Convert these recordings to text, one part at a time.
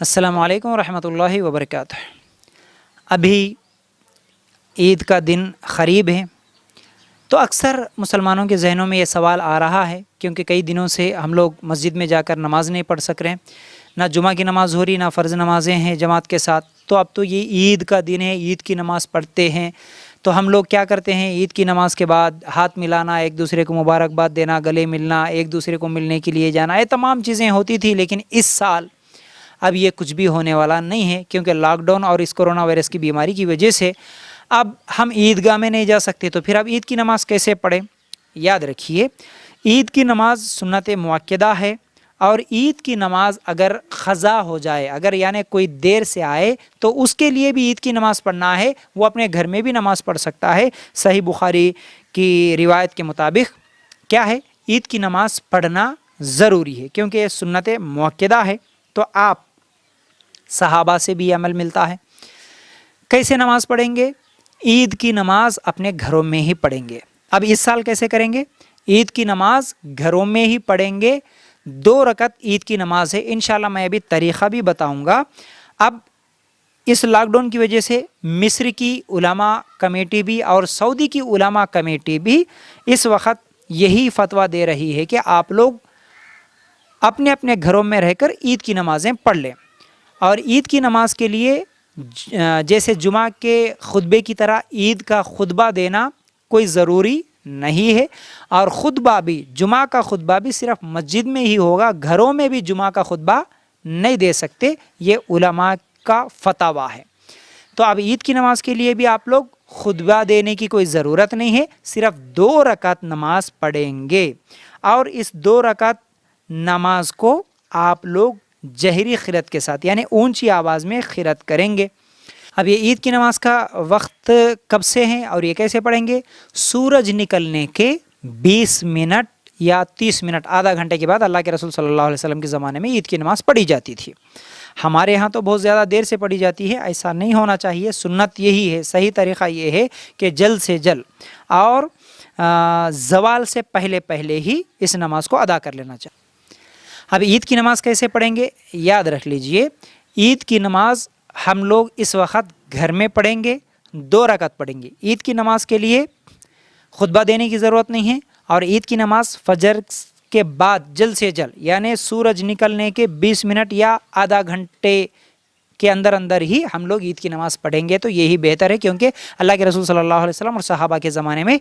السلام علیکم ورحمۃ اللہ وبرکاتہ۔ ابھی عید کا دن قریب ہے، تو اکثر مسلمانوں کے ذہنوں میں یہ سوال آ رہا ہے، کیونکہ کئی دنوں سے ہم لوگ مسجد میں جا کر نماز نہیں پڑھ سک رہے ہیں، نہ جمعہ کی نماز ہو رہی، نہ فرض نمازیں ہیں جماعت کے ساتھ۔ تو اب تو یہ عید کا دن ہے، عید کی نماز پڑھتے ہیں، تو ہم لوگ کیا کرتے ہیں، عید کی نماز کے بعد ہاتھ ملانا، ایک دوسرے کو مبارکباد دینا، گلے ملنا، ایک دوسرے کو ملنے کے لیے جانا، یہ تمام چیزیں ہوتی تھی۔ لیکن اس سال اب یہ کچھ بھی ہونے والا نہیں ہے، کیونکہ لاک ڈاؤن اور اس کرونا وائرس کی بیماری کی وجہ سے اب ہم عیدگاہ میں نہیں جا سکتے، تو پھر اب عید کی نماز کیسے پڑھیں؟ یاد رکھیے، عید کی نماز سنت مؤکدہ ہے، اور عید کی نماز اگر قضا ہو جائے، اگر یعنی کوئی دیر سے آئے، تو اس کے لیے بھی عید کی نماز پڑھنا ہے، وہ اپنے گھر میں بھی نماز پڑھ سکتا ہے۔ صحیح بخاری کی روایت کے مطابق کیا ہے، عید کی نماز پڑھنا ضروری ہے، کیونکہ یہ سنت مؤکدہ ہے۔ تو آپ صحابہ سے بھی عمل ملتا ہے۔ کیسے نماز پڑھیں گے؟ عید کی نماز اپنے گھروں میں ہی پڑھیں گے۔ اب اس سال کیسے کریں گے؟ عید کی نماز گھروں میں ہی پڑھیں گے، 2 رکعت عید کی نماز ہے۔ انشاءاللہ میں ابھی طریقہ بھی بتاؤں گا۔ اب اس لاک ڈاؤن کی وجہ سے مصر کی علماء کمیٹی بھی اور سعودی کی علماء کمیٹی بھی اس وقت یہی فتویٰ دے رہی ہے کہ آپ لوگ اپنے اپنے گھروں میں رہ کر عید کی نمازیں پڑھ لیں، اور عید کی نماز کے لیے جیسے جمعہ کے خطبے کی طرح عید کا خطبہ دینا کوئی ضروری نہیں ہے، اور خطبہ بھی، جمعہ کا خطبہ بھی صرف مسجد میں ہی ہوگا، گھروں میں بھی جمعہ کا خطبہ نہیں دے سکتے، یہ علماء کا فتویٰ ہے۔ تو اب عید کی نماز کے لیے بھی آپ لوگ خطبہ دینے کی کوئی ضرورت نہیں ہے، صرف 2 رکعت نماز پڑھیں گے، اور اس 2 رکعت نماز کو آپ لوگ جہری قرات کے ساتھ، یعنی اونچی آواز میں قرات کریں گے۔ اب یہ عید کی نماز کا وقت کب سے ہے اور یہ کیسے پڑھیں گے؟ سورج نکلنے کے 20 منٹ یا 30 منٹ، آدھا گھنٹے کے بعد اللہ کے رسول صلی اللہ علیہ وسلم کے زمانے میں عید کی نماز پڑھی جاتی تھی۔ ہمارے ہاں تو بہت زیادہ دیر سے پڑھی جاتی ہے، ایسا نہیں ہونا چاہیے۔ سنت یہی ہے، صحیح طریقہ یہ ہے کہ جلد سے جلد اور زوال سے پہلے پہلے ہی اس نماز کو ادا کر لینا چاہیے۔ اب عید کی نماز کیسے پڑھیں گے؟ یاد رکھ لیجئے، عید کی نماز ہم لوگ اس وقت گھر میں پڑھیں گے، 2 رکعت پڑھیں گے۔ عید کی نماز کے لیے خطبہ دینے کی ضرورت نہیں ہے، اور عید کی نماز فجر کے بعد جلد سے جلد، یعنی سورج نکلنے کے 20 منٹ یا آدھا گھنٹے کے اندر اندر ہی ہم لوگ عید کی نماز پڑھیں گے، تو یہی بہتر ہے، کیونکہ اللہ کے رسول صلی اللہ علیہ وسلم اور صحابہ کے زمانے میں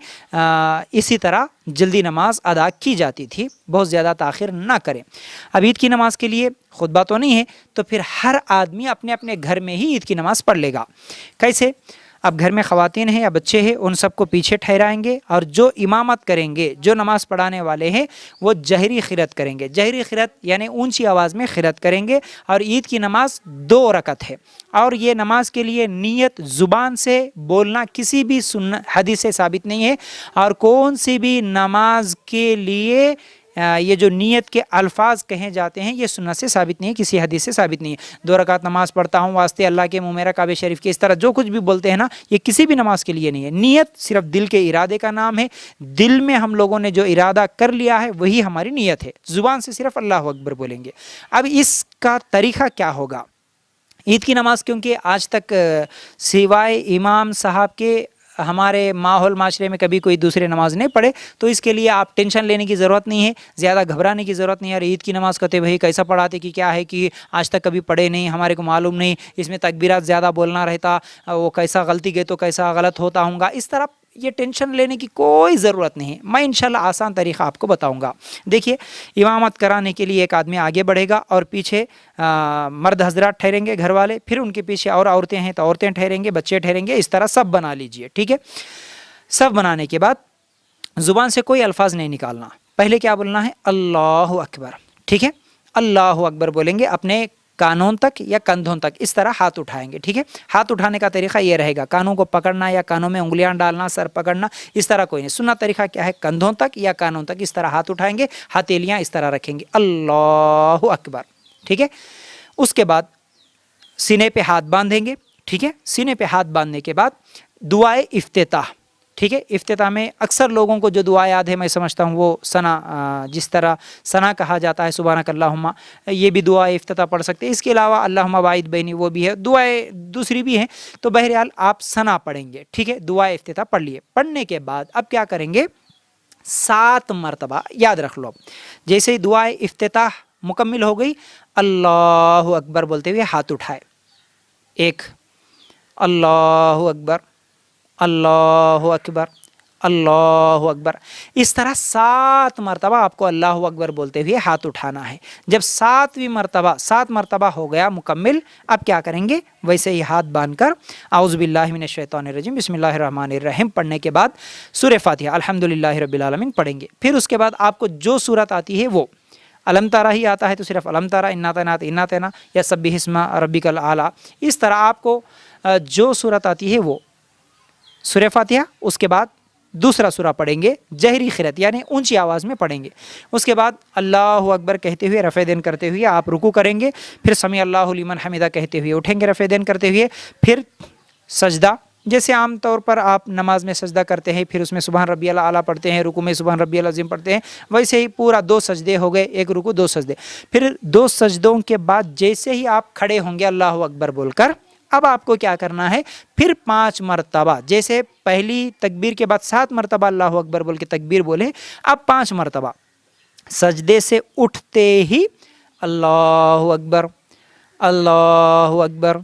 اسی طرح جلدی نماز ادا کی جاتی تھی، بہت زیادہ تاخیر نہ کریں۔ اب عید کی نماز کے لیے خطبہ تو نہیں ہے، تو پھر ہر آدمی اپنے اپنے گھر میں ہی عید کی نماز پڑھ لے گا۔ کیسے؟ اب گھر میں خواتین ہیں یا بچے ہیں، ان سب کو پیچھے ٹھہرائیں گے، اور جو امامت کریں گے، جو نماز پڑھانے والے ہیں، وہ جہری قرات کریں گے۔ جہری قرات یعنی اونچی آواز میں قرات کریں گے، اور عید کی نماز 2 رکعت ہے، اور یہ نماز کے لیے نیت زبان سے بولنا کسی بھی حدیث سے ثابت نہیں ہے، اور کون سی بھی نماز کے لیے یہ جو نیت کے الفاظ کہے جاتے ہیں، یہ سنت سے ثابت نہیں ہے، کسی حدیث سے ثابت نہیں ہے۔ 2 رکعت نماز پڑھتا ہوں واسطے اللہ کے، منہ میرا کعبہ شریف کے، اس طرح جو کچھ بھی بولتے ہیں نا، یہ کسی بھی نماز کے لیے نہیں ہے۔ نیت صرف دل کے ارادے کا نام ہے، دل میں ہم لوگوں نے جو ارادہ کر لیا ہے وہی ہماری نیت ہے، زبان سے صرف اللہ اکبر بولیں گے۔ اب اس کا طریقہ کیا ہوگا؟ عید کی نماز کیونکہ آج تک سوائے امام صاحب کے ہمارے ماحول معاشرے میں کبھی کوئی دوسرے نماز نہیں پڑھے، تو اس کے لیے آپ ٹینشن لینے کی ضرورت نہیں ہے، زیادہ گھبرانے کی ضرورت نہیں ہے۔ اور عید کی نماز کہتے بھائی کیسا پڑھاتے کہ کیا ہے کہ آج تک کبھی پڑھے نہیں، ہمارے کو معلوم نہیں، اس میں تکبیرات زیادہ بولنا رہتا، وہ کیسا غلطی گئے تو کیسا غلط ہوتا ہوں گا، اس طرح یہ ٹینشن لینے کی کوئی ضرورت نہیں ہے۔ میں انشاءاللہ آسان طریقہ آپ کو بتاؤں گا۔ دیکھیے، امامت کرانے کے لیے ایک آدمی آگے بڑھے گا، اور پیچھے مرد حضرات ٹھہریں گے، گھر والے، پھر ان کے پیچھے اور عورتیں ہیں تو عورتیں ٹھہریں گے، بچے ٹھہریں گے، اس طرح سب بنا لیجئے، ٹھیک ہے؟ سب بنانے کے بعد زبان سے کوئی الفاظ نہیں نکالنا، پہلے کیا بولنا ہے؟ اللہ اکبر، ٹھیک ہے؟ اللہ اکبر بولیں گے، اپنے کانوں تک یا کندھوں تک اس طرح ہاتھ اٹھائیں گے، ٹھیک ہے؟ ہاتھ اٹھانے کا طریقہ یہ رہے گا، کانوں کو پکڑنا یا کانوں میں انگلیاں ڈالنا، سر پکڑنا، اس طرح کوئی نہیں۔ سنت طریقہ کیا ہے؟ کندھوں تک یا کانوں تک اس طرح ہاتھ اٹھائیں گے، ہتھیلیاں اس طرح رکھیں گے، اللہ اکبر، ٹھیک ہے؟ اس کے بعد سینے پہ ہاتھ باندھیں گے، ٹھیک ہے؟ سینے پہ ہاتھ باندھنے کے بعد دعائے افتتاح ٹھیک ہے، افتتاح میں اکثر لوگوں کو جو دعا یاد ہے میں سمجھتا ہوں وہ ثنا، جس طرح ثنا کہا جاتا ہے سبحانک اللہم، یہ بھی دعا افتتاح پڑھ سکتے ہیں۔ اس کے علاوہ اللہم باعث بینی وہ بھی ہے، دعائیں دوسری بھی ہیں، تو بہرحال آپ ثنا پڑھیں گے، ٹھیک ہے، دعا افتتاح پڑھ لیے۔ پڑھنے کے بعد اب کیا کریں گے، 7 مرتبہ یاد رکھ لو، جیسے ہی دعا افتتاح مکمل ہو گئی اللہ اکبر بولتے ہوئے ہاتھ اٹھائے، 1، اللہ اکبر، اللہ اکبر، اللہ اکبر، اس طرح 7 مرتبہ آپ کو اللہ اکبر بولتے ہوئے ہاتھ اٹھانا ہے۔ جب 7 مرتبہ ہو گیا مکمل، اب کیا کریں گے، ویسے ہی ہاتھ باندھ کر اعوذ باللہ من الشیطان الرجیم بسم اللہ الرحمن الرحیم پڑھنے کے بعد سورہ فاتحہ الحمدللہ رب العالمین پڑھیں گے۔ پھر اس کے بعد آپ کو جو سورت آتی ہے وہ علم تارا ہی آتا ہے تو صرف علم تارا، انا اعطیناک یا سبح اسم ربک الاعلیٰ، اس طرح آپ کو جو سورت آتی ہے وہ سورہ فاتحہ، اس کے بعد دوسرا سورہ پڑھیں گے جہری قرأت یعنی اونچی آواز میں پڑھیں گے، اس کے بعد اللہ اکبر کہتے ہوئے رفع دین کرتے ہوئے آپ رکوع کریں گے، پھر سمیع اللہ لمن حمدہ کہتے ہوئے اٹھیں گے رفع دین کرتے ہوئے، پھر سجدہ، جیسے عام طور پر آپ نماز میں سجدہ کرتے ہیں، پھر اس میں سبحان ربی الاعلیٰ پڑھتے ہیں، رکوع میں سبحان ربی العظیم پڑھتے ہیں، ویسے ہی پورا 2 سجدے ہو گئے، 1 رکوع 2 سجدے، پھر 2 سجدوں کے بعد جیسے ہی آپ کھڑے ہوں گے اللہ اکبر بول کر، اب آپ کو کیا کرنا ہے، پھر 5 مرتبہ، جیسے پہلی تکبیر کے بعد 7 مرتبہ اللہ اکبر بول کے تکبیر بولے، اب 5 مرتبہ سجدے سے اٹھتے ہی اللہ اکبر، اللہ اکبر،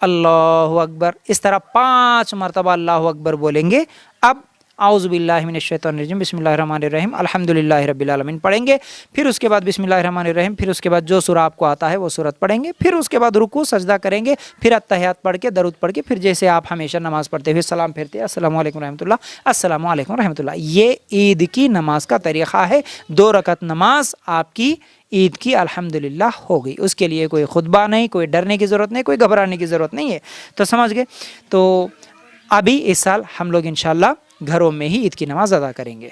اللہ اکبر، اس طرح 5 مرتبہ اللہ اکبر بولیں گے۔ اب اعوذ باللہ من الشیطان الرجیم بسم اللہ الرحمن الرحیم الحمدللہ رب العالمین پڑھیں گے، پھر اس کے بعد بسم اللہ الرحمن الرحیم، پھر اس کے بعد جو سورہ آپ کو آتا ہے وہ سورت پڑھیں گے، پھر اس کے بعد رکوع سجدہ کریں گے، پھر اتحیات پڑھ کے درود پڑھ کے، پھر جیسے آپ ہمیشہ نماز پڑھتے ہوئے سلام پھیرتے ہیں السلام علیکم رحمۃ اللہ، السلام علیکم رحمۃ اللہ۔ یہ عید کی نماز کا طریقہ ہے، 2 رکعت نماز آپ کی عید کی الحمدللہ ہو گئی، اس کے لیے کوئی خطبہ نہیں، کوئی ڈرنے کی ضرورت نہیں، کوئی گھبرانے کی ضرورت نہیں ہے، تو سمجھ گئے۔ تو ابھی اس سال ہم لوگ انشاءاللہ گھروں میں ہی عید کی نماز ادا کریں گے۔